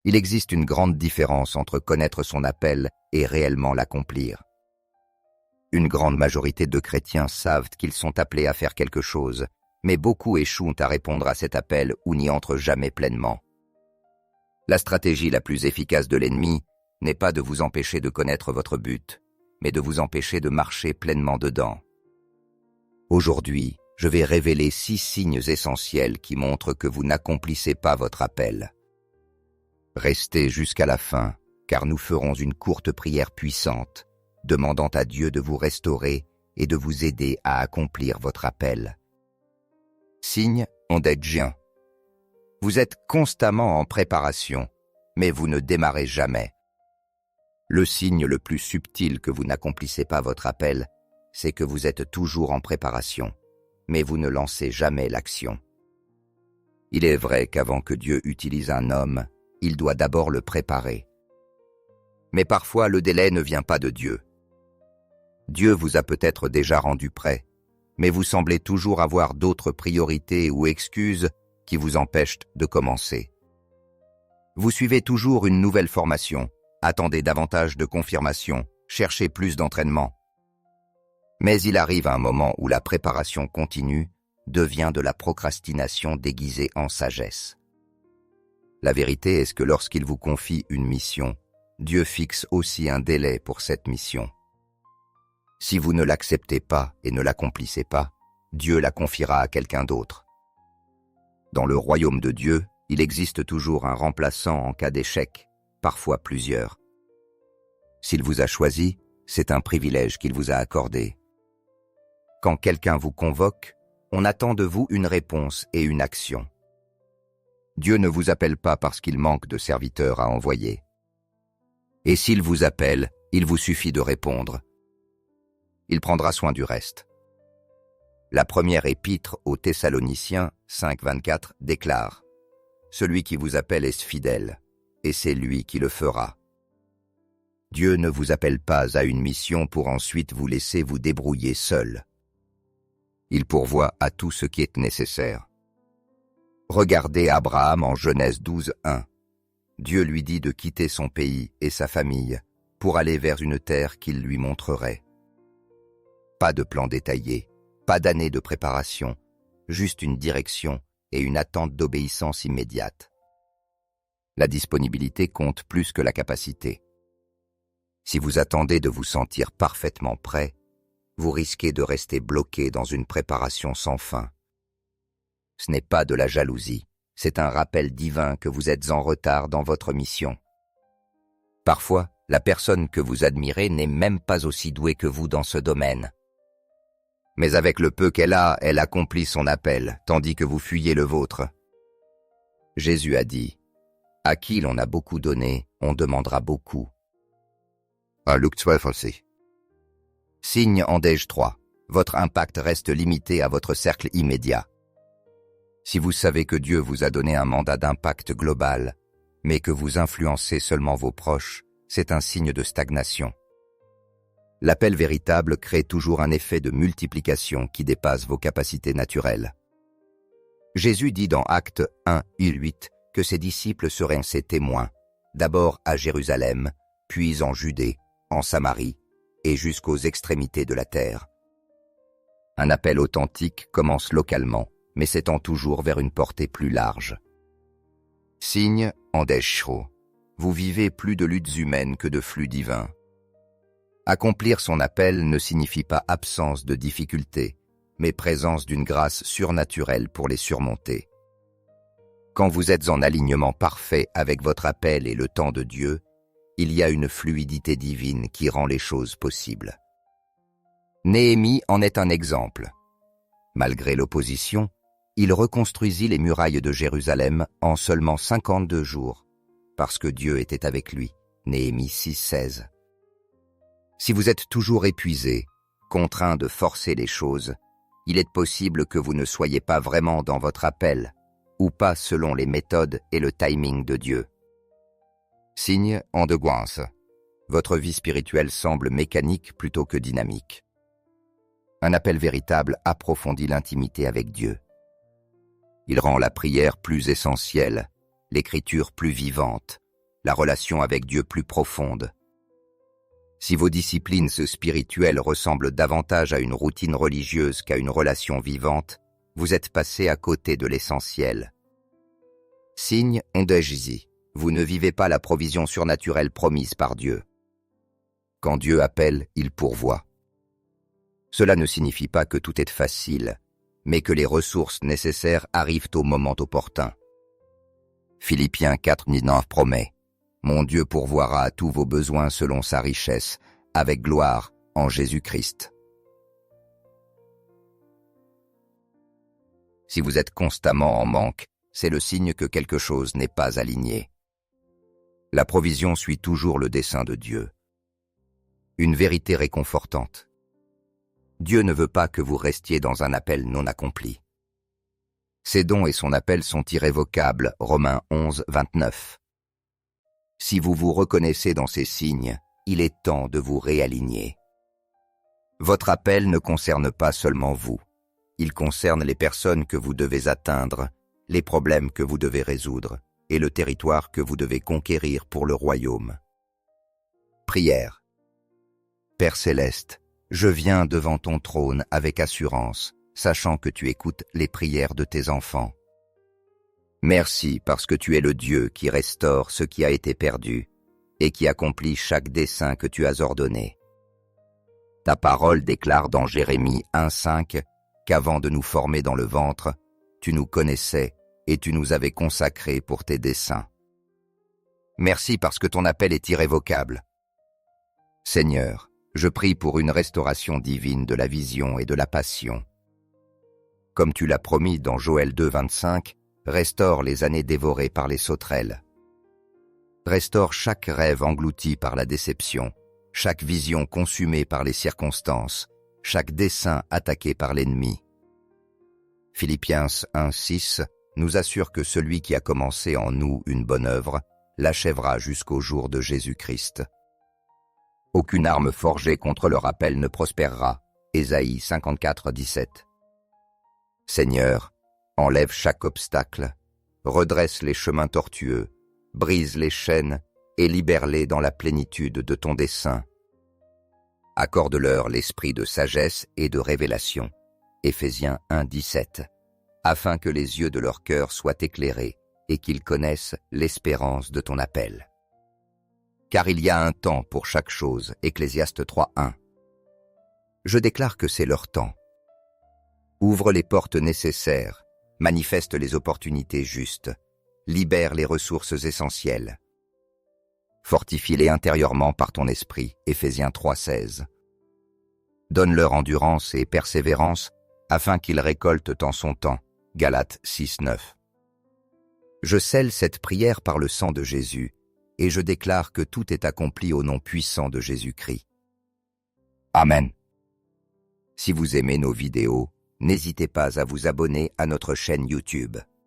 Il existe une grande différence entre connaître son appel et réellement l'accomplir. Une grande majorité de chrétiens savent qu'ils sont appelés à faire quelque chose, mais beaucoup échouent à répondre à cet appel ou n'y entrent jamais pleinement. La stratégie la plus efficace de l'ennemi n'est pas de vous empêcher de connaître votre but, mais de vous empêcher de marcher pleinement dedans. Aujourd'hui, je vais révéler 6 signes essentiels qui montrent que vous n'accomplissez pas votre appel. Restez jusqu'à la fin, car nous ferons une courte prière puissante, demandant à Dieu de vous restaurer et de vous aider à accomplir votre appel. Signe ondegien. Vous êtes constamment en préparation, mais vous ne démarrez jamais. Le signe le plus subtil que vous n'accomplissez pas votre appel, c'est que vous êtes toujours en préparation, mais vous ne lancez jamais l'action. Il est vrai qu'avant que Dieu utilise un homme, il doit d'abord le préparer. Mais parfois, le délai ne vient pas de Dieu. Dieu vous a peut-être déjà rendu prêt, mais vous semblez toujours avoir d'autres priorités ou excuses qui vous empêchent de commencer. Vous suivez toujours une nouvelle formation, attendez davantage de confirmation, cherchez plus d'entraînement. Mais il arrive un moment où la préparation continue devient de la procrastination déguisée en sagesse. La vérité est que lorsqu'il vous confie une mission, Dieu fixe aussi un délai pour cette mission. Si vous ne l'acceptez pas et ne l'accomplissez pas, Dieu la confiera à quelqu'un d'autre. Dans le royaume de Dieu, il existe toujours un remplaçant en cas d'échec, parfois plusieurs. S'il vous a choisi, c'est un privilège qu'il vous a accordé. Quand quelqu'un vous convoque, on attend de vous une réponse et une action. Dieu ne vous appelle pas parce qu'il manque de serviteurs à envoyer. Et s'il vous appelle, il vous suffit de répondre. Il prendra soin du reste. La première épître aux Thessaloniciens 5:24 déclare « Celui qui vous appelle est fidèle, et c'est lui qui le fera. » Dieu ne vous appelle pas à une mission pour ensuite vous laisser vous débrouiller seul. Il pourvoit à tout ce qui est nécessaire. Regardez Abraham en Genèse 12:1. Dieu lui dit de quitter son pays et sa famille pour aller vers une terre qu'il lui montrerait. Pas de plan détaillé, pas d'années de préparation, juste une direction et une attente d'obéissance immédiate. La disponibilité compte plus que la capacité. Si vous attendez de vous sentir parfaitement prêt, vous risquez de rester bloqué dans une préparation sans fin. Ce n'est pas de la jalousie, c'est un rappel divin que vous êtes en retard dans votre mission. Parfois, la personne que vous admirez n'est même pas aussi douée que vous dans ce domaine. Mais avec le peu qu'elle a, elle accomplit son appel, tandis que vous fuyez le vôtre. Jésus a dit, « À qui l'on a beaucoup donné, on demandera beaucoup. » Luc 12:6. Signe ondege 3. Votre impact reste limité à votre cercle immédiat. Si vous savez que Dieu vous a donné un mandat d'impact global, mais que vous influencez seulement vos proches, c'est un signe de stagnation. L'appel véritable crée toujours un effet de multiplication qui dépasse vos capacités naturelles. Jésus dit dans Actes 1:8 que ses disciples seraient ses témoins, d'abord à Jérusalem, puis en Judée, en Samarie et jusqu'aux extrémités de la terre. Un appel authentique commence localement, mais s'étend toujours vers une portée plus large. Signe ondege. Vous vivez plus de luttes humaines que de flux divins. Accomplir son appel ne signifie pas absence de difficultés, mais présence d'une grâce surnaturelle pour les surmonter. Quand vous êtes en alignement parfait avec votre appel et le temps de Dieu, il y a une fluidité divine qui rend les choses possibles. Néhémie en est un exemple. Malgré l'opposition, il reconstruisit les murailles de Jérusalem en seulement 52 jours, parce que Dieu était avec lui. Néhémie 6:16. Si vous êtes toujours épuisé, contraint de forcer les choses, il est possible que vous ne soyez pas vraiment dans votre appel, ou pas selon les méthodes et le timing de Dieu. Signe ondegouance. Votre vie spirituelle semble mécanique plutôt que dynamique. Un appel véritable approfondit l'intimité avec Dieu. Il rend la prière plus essentielle, l'écriture plus vivante, la relation avec Dieu plus profonde. Si vos disciplines spirituelles ressemblent davantage à une routine religieuse qu'à une relation vivante, vous êtes passé à côté de l'essentiel. Signe Ndejzi, vous ne vivez pas la provision surnaturelle promise par Dieu. Quand Dieu appelle, il pourvoit. Cela ne signifie pas que tout est facile, mais que les ressources nécessaires arrivent au moment opportun. Philippiens 4:9 promet « Mon Dieu pourvoira à tous vos besoins selon sa richesse, avec gloire en Jésus-Christ. » Si vous êtes constamment en manque, c'est le signe que quelque chose n'est pas aligné. La provision suit toujours le dessein de Dieu. Une vérité réconfortante. Dieu ne veut pas que vous restiez dans un appel non accompli. Ses dons et son appel sont irrévocables, Romains 11:29. Si vous vous reconnaissez dans ces signes, il est temps de vous réaligner. Votre appel ne concerne pas seulement vous. Il concerne les personnes que vous devez atteindre, les problèmes que vous devez résoudre et le territoire que vous devez conquérir pour le royaume. Prière. Père céleste, je viens devant ton trône avec assurance, sachant que tu écoutes les prières de tes enfants. Merci parce que tu es le Dieu qui restaure ce qui a été perdu et qui accomplit chaque dessein que tu as ordonné. Ta parole déclare dans Jérémie 1:5 qu'avant de nous former dans le ventre, tu nous connaissais et tu nous avais consacrés pour tes desseins. Merci parce que ton appel est irrévocable. Seigneur, je prie pour une restauration divine de la vision et de la passion. Comme tu l'as promis dans Joël 2:25, restaure les années dévorées par les sauterelles. Restaure chaque rêve englouti par la déception, chaque vision consumée par les circonstances, chaque dessein attaqué par l'ennemi. Philippiens 1:6 nous assure que celui qui a commencé en nous une bonne œuvre l'achèvera jusqu'au jour de Jésus-Christ. Aucune arme forgée contre le rappel ne prospérera. Ésaïe 54:17. Seigneur, enlève chaque obstacle, redresse les chemins tortueux, brise les chaînes et libère-les dans la plénitude de ton dessein. Accorde-leur l'esprit de sagesse et de révélation. Éphésiens 1:17, afin que les yeux de leur cœur soient éclairés et qu'ils connaissent l'espérance de ton appel. Car il y a un temps pour chaque chose, Ecclésiaste 3:1. Je déclare que c'est leur temps. Ouvre les portes nécessaires, manifeste les opportunités justes, libère les ressources essentielles. Fortifie-les intérieurement par ton esprit, Éphésiens 3:16. Donne-leur endurance et persévérance, afin qu'ils récoltent en son temps, Galates 6:9. Je scelle cette prière par le sang de Jésus, et je déclare que tout est accompli au nom puissant de Jésus-Christ. Amen. Si vous aimez nos vidéos, n'hésitez pas à vous abonner à notre chaîne YouTube.